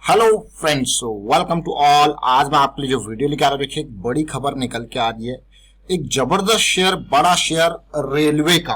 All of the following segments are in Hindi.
Hello friends, welcome to all. आज मैं आपके लिए जो वीडियो लेके आ रहा हूं, देखिए एक बड़ी खबर निकल के आ रही है। एक जबरदस्त शेयर, बड़ा शेयर रेलवे का।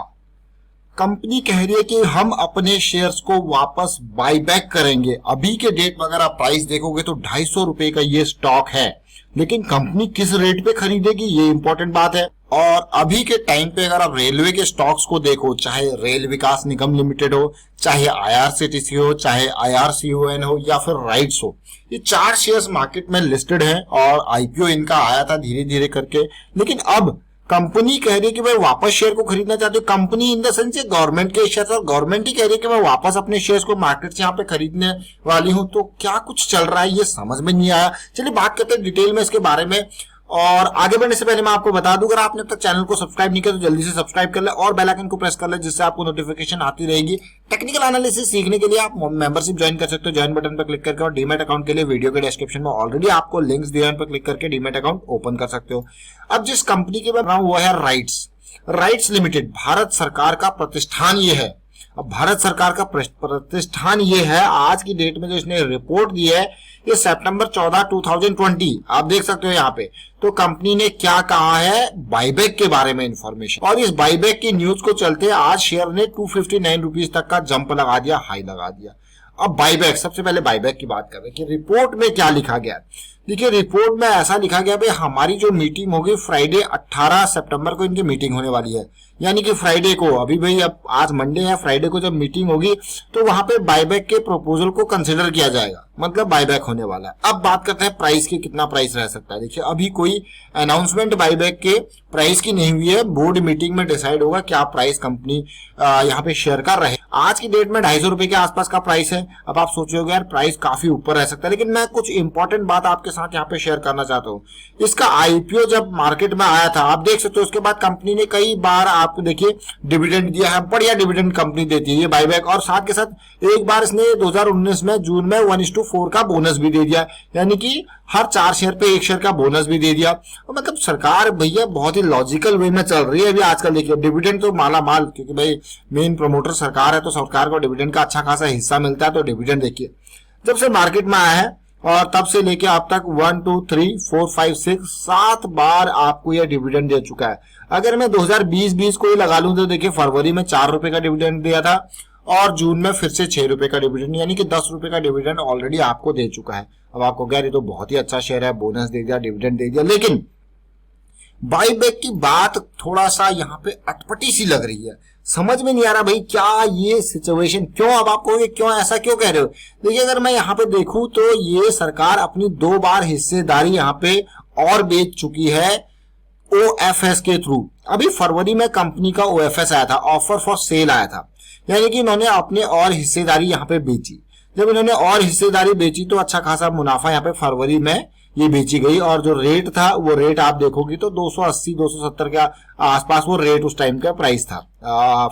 कंपनी कह रही है कि हम अपने शेयर्स को वापस बाय बैक करेंगे। अभी के डेट में अगर आप प्राइस देखोगे तो 250 रुपए का ये स्टॉक है, लेकिन कंपनी किस रेट पे खरीदेगी ये इंपॉर्टेंट बात है। और अभी के टाइम पे अगर आप रेलवे के स्टॉक्स को देखो, चाहे रेल विकास निगम लिमिटेड हो, चाहे आईआरसीटीसी हो, चाहे आईआरसीओएन हो या फिर राइट्स हो, ये 4 शेयर्स मार्केट में लिस्टेड हैं और आईपीओ इनका आया था धीरे धीरे करके। लेकिन अब कंपनी कह रही है कि मैं वापस शेयर को खरीदना चाहती हूँ। Company in the sense government के शेयर, और गवर्नमेंट ही कह रही है कि मैं वापस अपने शेयर्स को मार्केट से यहाँ पे खरीदने वाली हूँ। तो क्या कुछ चल रहा है ये समझ में नहीं आया। चलिए बात करते हैं डिटेल में इसके बारे में। और आगे बढ़ने से पहले मैं आपको बता दूं, अगर आपने अब तक चैनल को सब्सक्राइब नहीं किया तो जल्दी से सब्सक्राइब कर ले और बेल आइकन को प्रेस कर ले, जिससे आपको नोटिफिकेशन आती रहेगी। टेक्निकल एनालिसिस सीखने के लिए आप मेंबरशिप ज्वाइन कर सकते हो, ज्वाइन बटन पर क्लिक करके। और डीमैट अकाउंट के लिए वीडियो के डिस्क्रिप्शन में ऑलरेडी आपको लिंक्स दिए हैं, पर क्लिक करके डीमैट अकाउंट ओपन कर सकते हो। अब जिस कंपनी की मैं बता रहा हूं वो है राइट्स लिमिटेड। भारत सरकार का प्रतिष्ठान ये है। अब भारत सरकार का प्रतिष्ठान ये है, आज की डेट में जो इसने रिपोर्ट दी है ये सितंबर 14, 2020, आप देख सकते हो यहाँ पे। तो कंपनी ने क्या कहा है बायबैक के बारे में इंफॉर्मेशन, और इस बायबैक की न्यूज को चलते आज शेयर ने 259 रुपीज तक का जंप लगा दिया, हाई लगा दिया। अब बायबैक, सबसे पहले बायबैक की बात करें कि रिपोर्ट में क्या लिखा गया। देखिए रिपोर्ट में ऐसा लिखा गया भाई हमारी जो मीटिंग होगी फ्राइडे 18 सितंबर को इनकी मीटिंग होने वाली है, यानी कि फ्राइडे को, अभी भाई अब आज मंडे है, फ्राइडे को जब मीटिंग होगी तो वहां पे बायबैक के प्रपोजल को कंसिडर किया जाएगा, मतलब बायबैक होने वाला है। अब बात करते हैं प्राइस की, कितना प्राइस रह सकता है। देखिए अभी कोई अनाउंसमेंट बायबैक के प्राइस की नहीं हुई है, बोर्ड मीटिंग में डिसाइड होगा क्या प्राइस कंपनी यहाँ पे शेयर कर रहे हैं। आज की डेट में 250 रुपए के आसपास का प्राइस है। अब आप सोचोगे यार प्राइस काफी ऊपर रह सकता है, लेकिन मैं कुछ इंपॉर्टेंट बात आपके साथ यहाँ पे शेयर करना चाहता हूँ। इसका आईपीओ जब मार्केट में आया था, आप देख सकते हो, उसके बाद कंपनी ने कई बार आपको देखिए डिविडेंड दिया है, बढ़िया डिविडेंड कंपनी देती है ये बायबैक। और साथ के साथ एक बार इसने 2019 में जून में 1:4 का बोनस भी दे दिया, यानी कि हर 4 शेयर पे 1 शेयर का बोनस भी दे दिया। मतलब सरकार भैया बहुत ही लॉजिकल वे में चल रही है अभी आजकल। देखिए डिविडेंड तो माला माल, क्योंकि भाई मेन प्रमोटर सरकार है तो सरकार को डिविडेंड का अच्छा खासा हिस्सा मिलता है। तो डिविडेंड देखिए जब से मार्केट में आया है और तब से लेके अब तक 1 2 3 4 5 6 7 बार आपको यह डिविडेंड दे चुका है। अगर मैं 2020 को ही लगा लूं तो देखिए फरवरी में 4 रुपए का डिविडेंड दिया था और जून में फिर से 6 रुपए का डिविडेंड, यानी कि 10 रुपए का डिविडेंड ऑलरेडी आपको दे चुका है। अब आपको कह रही तो बहुत ही अच्छा शेयर है, बोनस दे दिया, डिविडेंड दे दिया, लेकिन बायबैक की बात थोड़ा सा यहाँ पे अटपटी सी लग रही है। समझ में नहीं आ रहा भाई क्या ये सिचुएशन क्यों। अब आप कहोगे क्यों, ऐसा क्यों कह रहे हो। देखिए अगर मैं यहाँ पे देखूं तो ये सरकार अपनी 2 बार हिस्सेदारी यहाँ पे और बेच चुकी है ओएफएस के थ्रू। अभी फरवरी में कंपनी का ओएफएस आया था, ऑफर फॉर सेल आया था, यानी कि इन्होंने अपने और हिस्सेदारी यहाँ पे बेची। जब इन्होंने और हिस्सेदारी बेची तो अच्छा खासा मुनाफा यहाँ पे फरवरी में ये बेची गई। और जो रेट था वो रेट आप देखोगे तो 280-270 के आसपास वो रेट उस टाइम का प्राइस था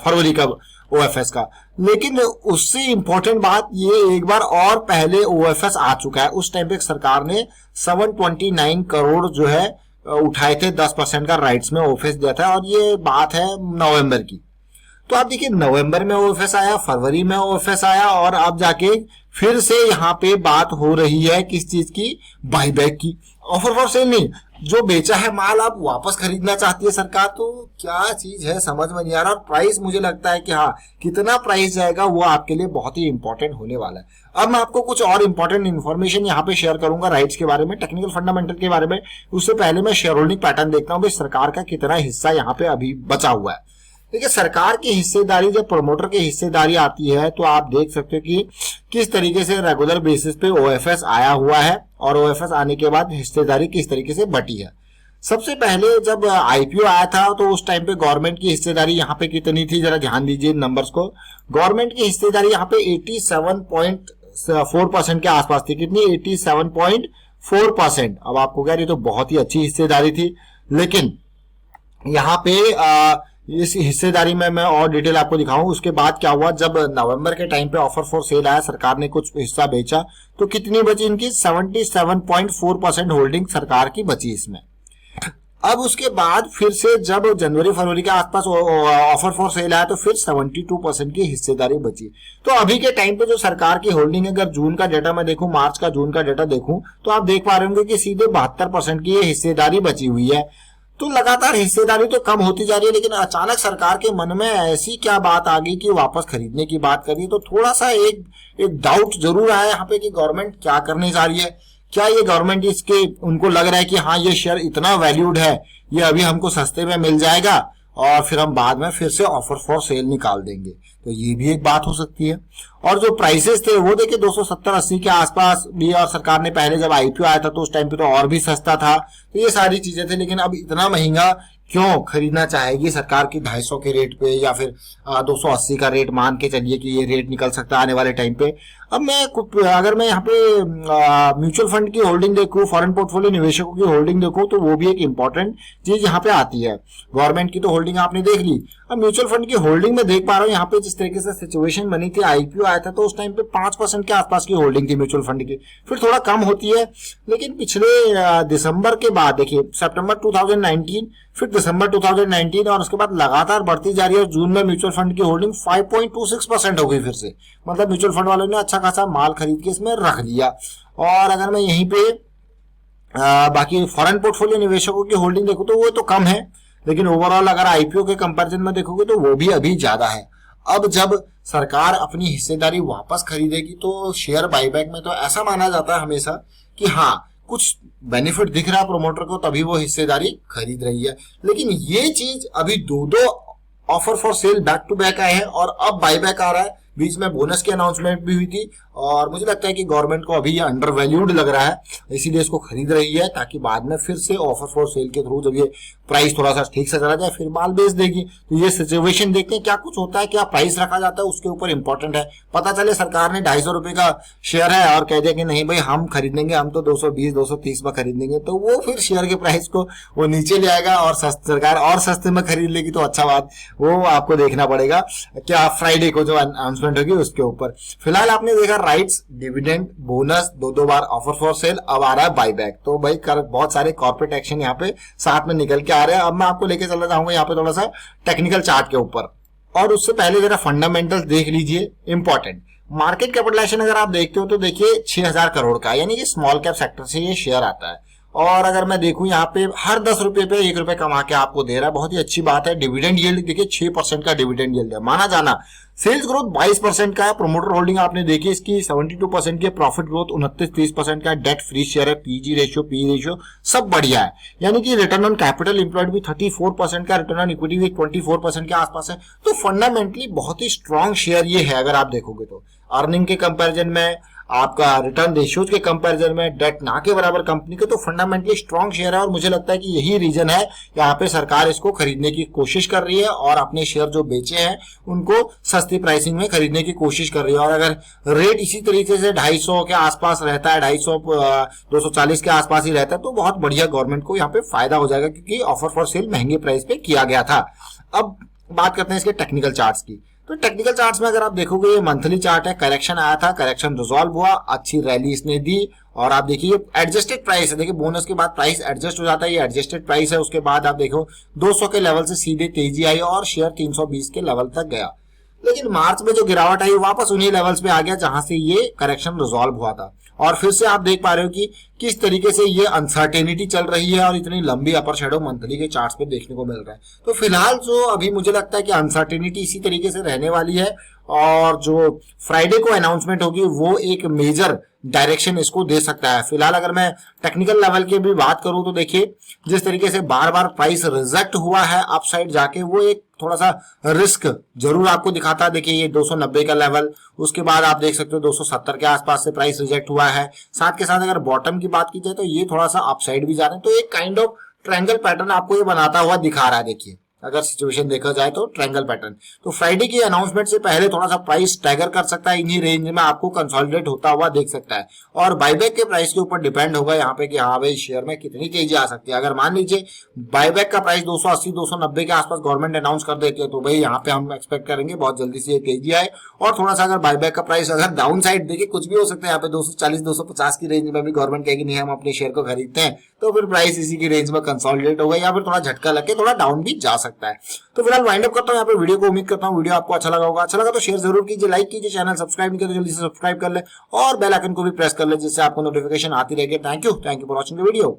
फरवरी का ओएफएस का। लेकिन उससे इंपॉर्टेंट बात ये, एक बार और पहले ओएफएस आ चुका है। उस टाइम पे सरकार ने 729 करोड़ जो है उठाए थे, 10% का राइट्स में ओएफएस दिया था, और ये बात है नवंबर की। तो आप देखिए नवंबर में ओएफएस आया, फरवरी में ओएफएस आया, और अब जाके फिर से यहाँ पे बात हो रही है किस चीज की, बायबैक की। ऑफर फॉर सेल नहीं, जो बेचा है माल आप वापस खरीदना चाहती है सरकार। तो क्या चीज है समझ में नहीं आ रहा। और प्राइस मुझे लगता है कि हाँ, कितना प्राइस जाएगा वो आपके लिए बहुत ही इंपॉर्टेंट होने वाला है। अब मैं आपको कुछ और इंपॉर्टेंट इन्फॉर्मेशन यहाँ पे शेयर करूंगा राइट्स के बारे में, टेक्निकल फंडामेंटल के बारे में। उससे पहले मैं शेयर होल्डिंग पैटर्न देखता हूँ, सरकार का कितना हिस्सा यहाँ पे अभी बचा हुआ है। देखिए सरकार की हिस्सेदारी, जब प्रमोटर की हिस्सेदारी आती है तो आप देख सकते हो कि किस तरीके से रेगुलर बेसिस पे ओएफएस आया हुआ है और ओएफएस आने के बाद हिस्सेदारी किस तरीके से बटी है। सबसे पहले जब आईपीओ आया था तो उस टाइम पे गवर्नमेंट की हिस्सेदारी यहाँ पे कितनी थी, जरा ध्यान दीजिए नंबर्स को। गवर्नमेंट की हिस्सेदारी यहाँ पे 87.4% के आसपास थी। कितनी, 87.4%। अब आपको कह रही तो बहुत ही अच्छी हिस्सेदारी थी, लेकिन यहाँ पे इस हिस्सेदारी में मैं और डिटेल आपको दिखाऊं। उसके बाद क्या हुआ, जब नवंबर के टाइम पे ऑफर फॉर सेल आया, सरकार ने कुछ हिस्सा बेचा, तो कितनी बची इनकी, 77.4% होल्डिंग सरकार की बची इसमें। अब उसके बाद फिर से जब जनवरी फरवरी के आसपास ऑफर फॉर सेल आया तो फिर 72% की हिस्सेदारी बची। तो अभी के टाइम पे जो सरकार की होल्डिंग है, अगर जून का डेटा मैं देखूं, मार्च का जून का डेटा देखूं, तो आप देख पा रहे होंगे कि सीधे 72% की ये हिस्सेदारी बची हुई है। तो लगातार हिस्सेदारी तो कम होती जा रही है, लेकिन अचानक सरकार के मन में ऐसी क्या बात आ गई कि वापस खरीदने की बात करी। तो थोड़ा सा एक डाउट जरूर आया यहाँ पे कि गवर्नमेंट क्या करने जा रही है। क्या ये गवर्नमेंट इसके उनको लग रहा है कि हाँ ये शेयर इतना वैल्यूड है, ये अभी हमको सस्ते में मिल जाएगा और फिर हम बाद में फिर से ऑफर फॉर सेल निकाल देंगे। तो ये भी एक बात हो सकती है। और जो प्राइसेस थे वो देखिए 270-80 के आसपास भी, और सरकार ने पहले जब आईपीओ आया था तो उस टाइम पे तो और भी सस्ता था। तो ये सारी चीजें थी, लेकिन अब इतना महंगा क्यों खरीदना चाहेगी सरकार की 250 के रेट पे, या फिर 280 का रेट मान के चलिए कि ये रेट निकल सकता है आने वाले टाइम पे। अब अगर मैं यहाँ पे म्यूचुअल फंड की होल्डिंग देखूं, फॉरेन पोर्टफोलियो निवेशकों की होल्डिंग देखूं, तो वो भी एक इंपॉर्टेंट चीज यहाँ पे आती है। गवर्नमेंट की तो होल्डिंग आपने देख ली, अब म्यूचुअल फंड की होल्डिंग में देख पा रहा हूँ यहाँ पे जिस तरीके से सिचुएशन बनी थी, आईपीओ आया था तो उस टाइम पे 5% के आसपास की होल्डिंग थी म्यूचुअल फंड की, फिर थोड़ा कम होती है। लेकिन पिछले दिसंबर के बाद देखिए सितंबर 2019, फिर दिसंबर 2019 और उसके बाद लगातार बढ़ती जा रही है। जून में म्यूचुअल फंड की होल्डिंग 5.26% हो गई फिर से, मतलब म्यूचुअल फंड वालों ने अच्छा खासा माल खरीद के इसमें रख लिया। और अगर मैं यहीं पे बाकी फॉरेन पोर्टफोलियो निवेशकों की होल्डिंग देखो तो वो तो कम है, लेकिन ओवरऑल अगर आईपीओ के कंपैरिजन में देखोगे तो वो भी अभी ज्यादा है। अब जब सरकार अपनी हिस्सेदारी वापस खरीदेगी तो शेयर बाईबैक में तो ऐसा माना जाता है हमेशा कि हाँ कुछ बेनिफिट दिख रहा है प्रोमोटर को, तभी वो हिस्सेदारी खरीद रही है। लेकिन ये चीज अभी दो offer for sale back to back आए हैं और अब बाईबैक आ रहा है। बीच में बोनस की अनाउंसमेंट भी हुई थी और मुझे लगता है कि गवर्नमेंट को अभी ये अंडर वैल्यूड लग रहा है, इसीलिए इसको खरीद रही है ताकि बाद में फिर से ऑफर फॉर सेल के थ्रू जब ये प्राइस थोड़ा सा ठीक से चला जाए फिर माल बेच देगी। तो ये सिचुएशन देखते हैं क्या कुछ होता है, क्या प्राइस रखा जाता है उसके ऊपर इंपॉर्टेंट है। पता चले सरकार ने 250 रुपए का शेयर है और कह दिया कि नहीं भाई हम खरीदेंगे, हम तो 220-230 में खरीदेंगे, तो वो फिर शेयर के प्राइस को वो नीचे ले आएगा और सरकार और सस्ते में खरीद लेगी तो अच्छा बात, वो आपको देखना पड़ेगा क्या फ्राइडे को जो अनाउंसमेंट होगी उसके ऊपर। फिलहाल आपने देखा राइट्स, डिविडेंड, बोनस, दो बार ऑफर फॉर सेल, अब आ रहा है बाईबैक। तो भाई बहुत सारे कॉर्पोरेट एक्शन यहाँ पे साथ में निकल के आ रहे हैं। अब मैं आपको लेके चलना चाहूंगा यहाँ पे थोड़ा सा टेक्निकल चार्ट के ऊपर, और उससे पहले जरा फंडामेंटल्स देख लीजिए इंपॉर्टेंट। मार्केट कैपिटलाइजेशन अगर आप देखते हो तो देखिए 6000 करोड़ का, यानी कि स्मॉल कैप सेक्टर से ये शेयर आता है। और अगर मैं देखूं यहाँ पे हर 10 रुपए पे 1 रुपए कमा के आपको दे रहा है, बहुत ही अच्छी बात है। डिविडेंड यील्ड देखिए 6% का डिविडेंड यील्ड है, माना जाना। सेल्स ग्रोथ 22% का है, प्रोमोटर होल्डिंग आपने देखी इसकी 72% की, प्रॉफिट ग्रोथ 29-30% का, डेट फ्री शेयर है, पीजी रेशियो, पी रेशियो सब बढ़िया है। यानी कि रिटर्न ऑन कैपिटल एम्प्लॉयड भी 34% का, रिटर्न ऑन इक्विटी भी 24% के आसपास है। तो फंडामेंटली बहुत ही स्ट्रॉन्ग शेयर ये है अगर आप देखोगे तो। अर्निंग के कंपेरिजन में, आपका रिटर्न रेशियोज के कंपैरिजन में, डेट ना के बराबर कंपनी के, तो फंडामेंटली स्ट्रॉन्ग शेयर है। और मुझे लगता है कि यही रीजन है यहाँ पे सरकार इसको खरीदने की कोशिश कर रही है और अपने शेयर जो बेचे हैं उनको सस्ती प्राइसिंग में खरीदने की कोशिश कर रही है। और अगर रेट इसी तरीके से 250 के आसपास रहता है, 240 के आसपास ही रहता है, तो बहुत बढ़िया गवर्नमेंट को यहाँ पे फायदा हो जाएगा, क्योंकि ऑफर फॉर सेल महंगे प्राइस पे किया गया था। अब बात करते हैं इसके टेक्निकल चार्ट्स की। तो टेक्निकल चार्ट्स में अगर आप देखोगे ये मंथली चार्ट है, करेक्शन आया था, करेक्शन रिजॉल्व हुआ, अच्छी रैली इसने दी। और आप देखिए एडजस्टेड प्राइस है, देखिए बोनस के बाद प्राइस एडजस्ट हो जाता है, ये एडजस्टेड प्राइस है। उसके बाद आप देखो 200 के लेवल से सीधे तेजी आई और शेयर 320 के लेवल तक गया। लेकिन मार्च में जो गिरावट आई वापस उन्हीं लेवल्स पे आ गया जहां से ये करेक्शन रिजॉल्व हुआ था। और फिर से आप देख पा रहे हो कि किस तरीके से ये अनसर्टेनिटी चल रही है और इतनी लंबी अपर शेडो मंथली के चार्ट्स पे देखने को मिल रहा है। तो फिलहाल जो अभी मुझे लगता है कि अनसर्टेनिटी इसी तरीके से रहने वाली है, और जो फ्राइडे को अनाउंसमेंट होगी वो एक मेजर डायरेक्शन इसको दे सकता है। फिलहाल अगर मैं टेक्निकल लेवल की भी बात करूं तो देखिए जिस तरीके से बार बार प्राइस रिजेक्ट हुआ है अपसाइड जाके, वो एक थोड़ा सा रिस्क जरूर आपको दिखाता है। देखिए ये 290 का लेवल, उसके बाद आप देख सकते हो 270 के आसपास से प्राइस रिजेक्ट हुआ है। साथ के साथ अगर बॉटम की बात की जाए तो ये थोड़ा सा अपसाइड भी जा रहे हैं। तो एक काइंड ऑफ ट्रायंगल पैटर्न आपको ये बनाता हुआ दिखा रहा है। देखिए अगर सिचुएशन देखा जाए तो ट्रायंगल पैटर्न। तो फ्राइडे की अनाउंसमेंट से पहले थोड़ा सा प्राइस स्टैगर कर सकता है, इन्हीं रेंज में आपको कंसोलिडेट होता हुआ देख सकता है। और बायबैक के प्राइस के ऊपर डिपेंड होगा यहाँ पे कि हाँ भाई शेयर में कितनी तेजी आ सकती है। अगर मान लीजिए बायबैक का प्राइस 280 290 के आसपास गवर्नमेंट अनाउंस कर देती है तो भाई यहाँ पे हम एक्सपेक्ट करेंगे बहुत जल्दी से ये तेजी आए। और थोड़ा सा अगर बायबैक का प्राइस अगर डाउन साइड देखिए कुछ भी हो सकता है, यहाँ पे 240 250 की रेंज में भी गवर्नमेंट कहेगी नहीं हम अपने शेयर को खरीदते हैं, तो फिर प्राइस इसी की रेंज में कंसोलिडेट होगा या फिर थोड़ा झटका लगे थोड़ा डाउन भी जा सकता है। तो फिलहाल वाइंड अप करता हूँ यहाँ पे वीडियो को। उम्मीद करता हूँ वीडियो आपको अच्छा लगा होगा। अच्छा लगा तो शेयर जरूर कीजिए, लाइक कीजिए, चैनल सब्सक्राइब नहीं किया तो जल्दी से सब्सक्राइब कर ले और बेल आइकन को भी प्रेस कर ले जिससे आपको नोटिफिकेशन आती रहेगी। Thank you for watching the video.